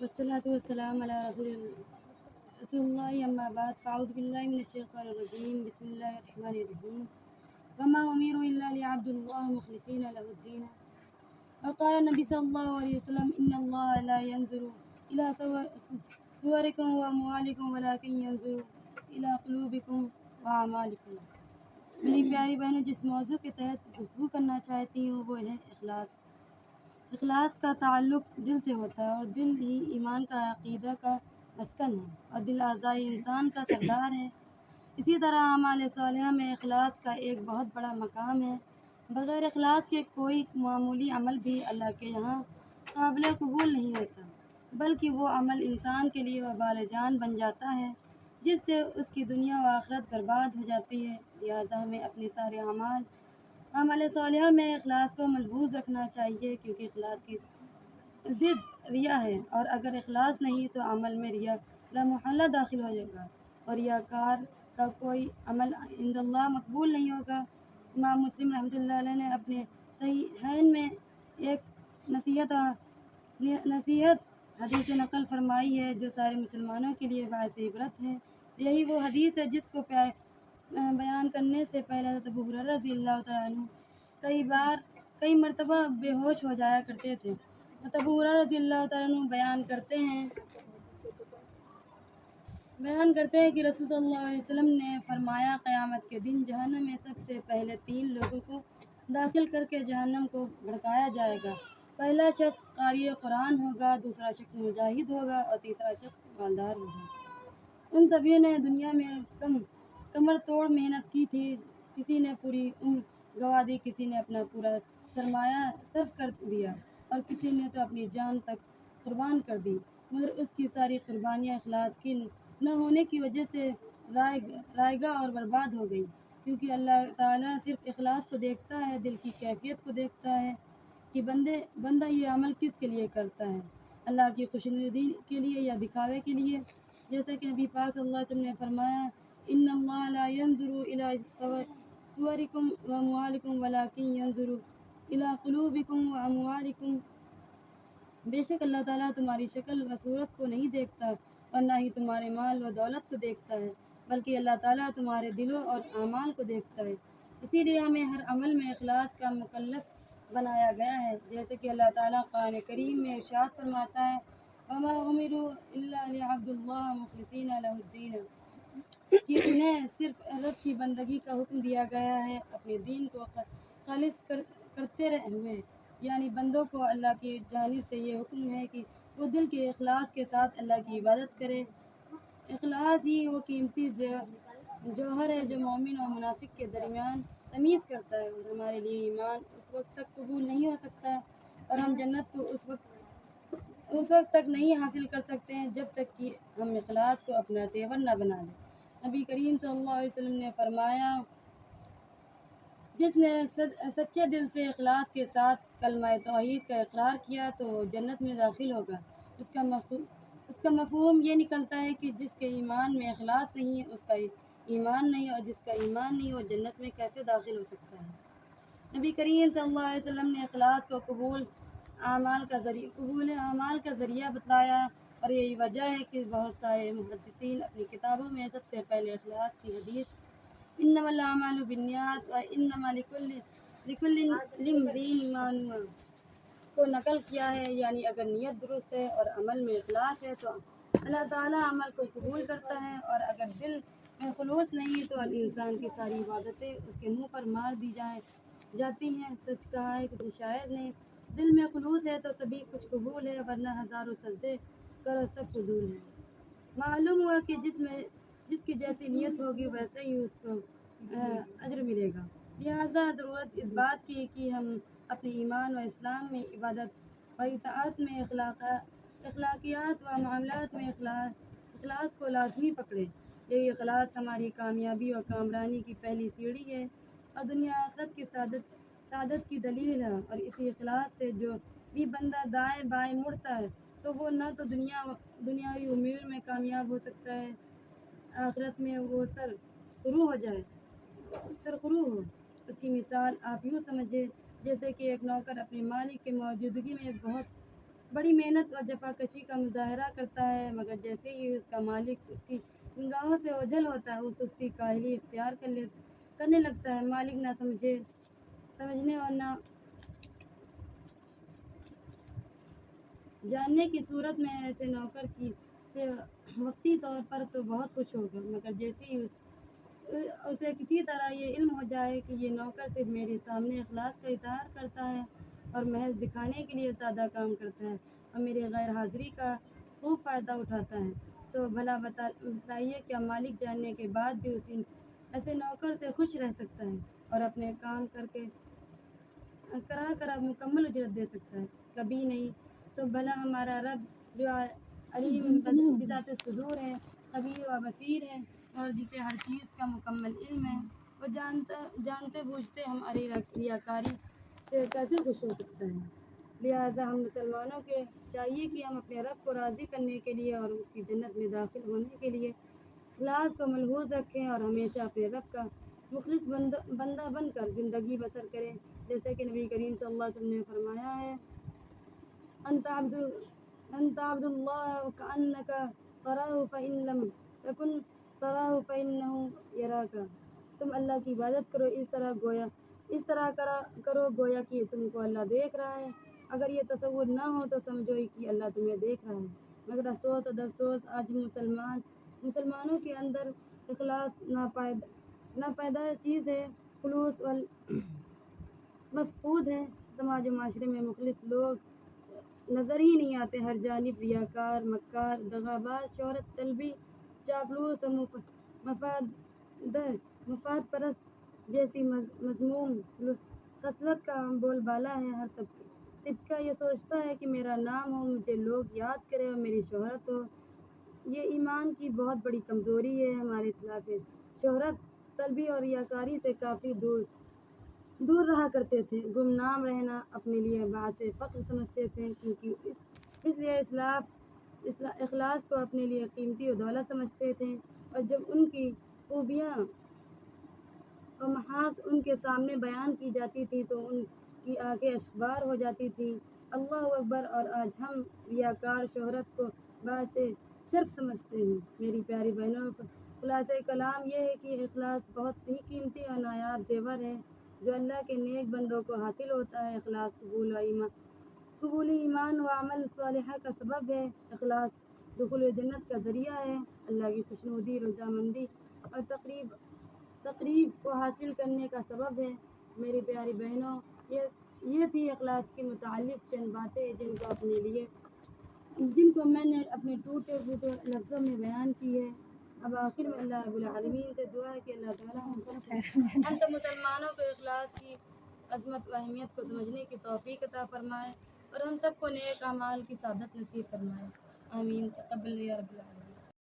वस्सलातु वस्सलाम अला रसूलिल्लाह अम्मा बाद फ़ाऊज़ु बिल्लाहि मिनश शैतानिर रजीम बिस्मिल्लाहिर रहमानिर रहीम वमा उमिरु इल्ला लियअब्दुल्लाह मुख़लिसीना लहुद्दीन वक़ाल नबी सल्लल्लाहु अलैहि वसल्लम इन्नल्लाह ला यंज़ुरु इला सुवरिकुम व अमवालिकुम वलाकिन यंज़ुरु इला क़ुलूबिकुम व अमालिकुम। मेरी प्यारी बहनों, जिस मौजू के तहत गुफ्तगू करना चाहती हूँ वो है इखलास। इखलास का ताल्लुक़ दिल से होता है और दिल ही ईमान का अक़ीदा का मस्कन है और दिल आज़ाई इंसान का सरदार है। इसी तरह अमाल सालिहा में इखलास का एक बहुत बड़ा मकाम है। बग़ैर इखलास के कोई मामूली अमल भी अल्लाह के यहाँ काबिल कबूल नहीं होता, बल्कि वो अमल इंसान के लिए वबाल जान बन जाता है, जिससे उसकी दुनिया व आखिरत बर्बाद हो जाती है। लिहाजा हमें अपने सारे अमाल सालिहा में इखलास को मलहूज़ रखना चाहिए, क्योंकि इखलास की ज़िद रिया है और अगर इखलास नहीं तो अमल में रिया लामहल्ला दाखिल हो जाएगा और रियाकार का कोई अमल इंदल्लाह मकबूल नहीं होगा। इमाम मुस्लिम रहमतुल्लाह अलैह ने अपने सहीहैन में एक नसीहत हदीस नकल फरमाई है जो सारे मुसलमानों के लिए बाइस इबरत है। यही वो हदीस है जिसको बयान करने से पहले अबू हुरैरा रज़ियल्लाहु तआला अन्हु कई मरतबा बेहोश हो जाया करते थे। अबू हुरैरा रज़ियल्लाहु तआला अन्हु बयान करते हैं कि रसूल सल्लल्लाहु अलैहि वसल्लम ने फरमाया, क़यामत के दिन जहन्नम में सबसे पहले 3 लोगों को दाखिल करके जहन्नम को भड़काया जाएगा। पहला शख्स क़ारी कुरान होगा, दूसरा शख्स मुजाहिद होगा और तीसरा शख्स मालदार होगा। उन सभी ने दुनिया में कमर तोड़ मेहनत की थी। किसी ने पूरी उम्र गंवा दी, किसी ने अपना पूरा सरमाया सर्फ कर दिया और किसी ने तो अपनी जान तक कुर्बान कर दी, मगर उसकी सारी कुर्बानियाँ इखलास की न होने की वजह से रायगा और बर्बाद हो गई। क्योंकि अल्लाह ताला सिर्फ़ इखलास को देखता है, दिल की कैफियत को देखता है कि बंदा ये अमल किस के लिए करता है, अल्लाह की खुशनुदी के लिए या दिखावे के लिए। जैसा कि नबी पाक सल्लल्लाहु अलैहि वसल्लम ने फरमाया, इन्नल्लाह ला यंज़ुरु इला सुवरिकुम व अमवालिकुम वलाकिन यंज़ुरु इला क़ुलूबिकुम व अमवालिकुम। बेशक अल्लाह ताला तुम्हारी शक्ल व सूरत को नहीं देखता और ना ही तुम्हारे माल व दौलत को देखता है, बल्कि अल्लाह ताला तुम्हारे दिलों और आमाल को देखता है। इसीलिए हमें हर अमल में इखलास का मुकल्लफ बनाया गया है। जैसे कि अल्लाह ताला कुरान करीम में इरशाद फरमाता है, वमा उमिरु इल्ला लिअब्दुल्लाह मुख़लिसीना लहुद्दीन, कि उन्हें सिर्फ रब की बंदगी का हुक्म दिया गया है, अपने दीन को खालिस करते हुए। यानी बंदों को अल्लाह की जानिब से ये हुक्म है कि वो दिल के इखलास के साथ अल्लाह की इबादत करे। इखलास ही वो कीमती जौहर है जो मोमिन और मुनाफिक के दरमियान तमीज़ करता है। और हमारे लिए ईमान उस वक्त तक कबूल नहीं हो सकता और हम जन्नत को उस वक्त तक नहीं हासिल कर सकते हैं जब तक कि हम इखलास को अपना सेवर न बना लें। नबी करीम सल्लल्लाहु अलैहि वसल्लम ने फरमाया, जिसने सच्चे दिल से इखलास के साथ कलमा तौहीद का इकरार किया तो वो जन्नत में दाखिल होगा। उसका मफ़हूम ये निकलता है कि जिसके ईमान में इखलास नहीं है उसका ईमान नहीं, और जिसका ईमान नहीं वो जन्नत में कैसे दाखिल हो सकता है। नबी करीम सल्लल्लाहु अलैहि वसल्लम ने इखलास को कबूल आमाल का ज़रिया बताया और यही वजह है कि बहुत सारे मुहद्दिसीन अपनी किताबों में सबसे पहले इखलास की हदीस इन्नमल अमालु बिन्नियात व इन्नमा लिकुल्लि इम्रिइन मा नवा को नकल किया है। यानी अगर नीयत दुरुस्त है और अमल में इखलास है तो अल्लाह ताला अमल को कबूल करता है, और अगर दिल में खुलूस नहीं तो इंसान की सारी इबादतें उसके मुंह पर मार दी जाती हैं। सच कहा है किसी शायर ने, दिल में खुलूस है तो सभी कुछ कबूल है, वरना हज़ारों सजदे करो सब फजूल है। मालूम हुआ कि जिसकी जैसी नीयत होगी वैसे ही उसको अज्र मिलेगा। लिहाजा ज़रूरत इस बात की कि हम अपने ईमान व इस्लाम में इबादत व इताअत में अखलाकियात व मामलात में इखलास को लाज़मी पकड़ें। यही इखलास हमारी कामयाबी और कामरानी की पहली सीढ़ी है और दुनिया आखिरत की सादत की दलील है। और इसी इखलास से जो भी बंदा दाएं बाएं मुड़ता है तो वो न तो दुनियावी उम्र में कामयाब हो सकता है, आखिरत में वो सरखुरू हो। उसकी मिसाल आप यूँ समझे जैसे कि एक नौकर अपने मालिक की मौजूदगी में बहुत बड़ी मेहनत और जफाकशी का मुजाहरा करता है, मगर जैसे ही उसका मालिक उसकी निगाहों से ओझल होता है वो सुस्ती काहली इख्तियार करने लगता है। मालिक ना समझने और ना जानने की सूरत में ऐसे नौकर की से वक्ती तौर पर तो बहुत खुश होगा, मगर जैसे ही उसे किसी तरह ये इल्म हो जाए कि ये नौकर सिर्फ मेरे सामने इखलास का इजहार करता है और महज दिखाने के लिए सादा काम करता है और मेरी गैर हाजिरी का खूब फ़ायदा उठाता है, तो भला बताइए क्या मालिक जानने के बाद भी उसी ऐसे नौकर से खुश रह सकता है और अपने काम करके करा कर अब मुकम्मल उजरत दे सकता है? कभी नहीं। तो भला हमारा रब जो अलीम बिज़ात सुदूर है, खबीर व बसीर है और जिसे हर चीज़ का मुकम्मल इल्म है, वो जानते बूझते हमारी रियाकारी से कैसे खुश हो सकता है? लिहाजा हम मुसलमानों के चाहिए कि हम अपने रब को राज़ी करने के लिए और उसकी जन्नत में दाखिल होने के लिए इखलास को मलहूज़ रखें और हमेशा अपने रब का मुखलिस बंदा बनकर ज़िंदगी बसर करें, जैसे कि नबी करीम सल्लल्लाहु अलैहि वसल्लम ने फरमाया है, अंत अब्दुल्लाह कअन्नका तराहु फ़इन लम तकुन तराहु फ़इन्नहु यराका। तुम अल्लाह की इबादत करो इस तरह करो गोया कि तुमको अल्लाह देख रहा है। अगर ये तसव्वुर ना हो तो समझो कि अल्लाह तुम्हें देख रहा है। मगर अफसोस आज हम मुसलमानों के अंदर इखलास नापैदा चीज़ है, खुलूस वल मफकूद है। समाज व माशरे में मुखलिस लोग नज़र ही नहीं आते। हर जानिब रियाकार, मक्कार, दगाबाज, शोहरत तलबी, चापलूस और मफाद परस्त जैसी मज़मूम खसलत का बोलबाला है। हर तबका ये सोचता है कि मेरा नाम हो, मुझे लोग याद करें और मेरी शोहरत हो। ये ईमान की बहुत बड़ी कमज़ोरी है। हमारे इस्लाफ शोहरत तलबी और रियाकारी से काफ़ी दूर रहा करते थे। गुमनाम रहना अपने लिए बात फ़ख्र समझते थे, क्योंकि इसलिए इखलास को अपने लिए कीमती और दौलत समझते थे। और जब उनकी खूबियाँ और महास उनके सामने बयान की जाती थी तो उनकी आंखें अश्कबार हो जाती थी। अल्लाह अकबर। और आज हम रियाकार शोहरत को बात शर्फ समझते हैं। मेरी प्यारी बहनों, खुलासा कलाम यह है कि इखलास बहुत ही कीमती और नायाब ज़ेवर है जो अल्लाह के नेक बंदों को हासिल होता है। इखलास कबूल ईमान व अमल सालिहा का सबब है। इखलास दुखुल जन्नत का ज़रिया है। अल्लाह की खुशनुदी, रज़ामंदी और तक़रीब को हासिल करने का सबब है। मेरी प्यारी बहनों, ये थी इखलास के मुताल्लिक़ चंद बातें जिनको मैंने अपने टूटे फूटे लफ्ज़ों में बयान की है। अब आखिर में अल्लाह रब्बुल आलमीन से दुआ है कि अल्लाह ताला हम सब मुसलमानों को इखलास की अज़मत व अहमियत को समझने की तौफ़ीक़ अता फ़रमाए और हम सबको नेक अमाल की सादत नसीब फ़रमाए। आमीन। तक़ब्बल या रब्बल आलमीन।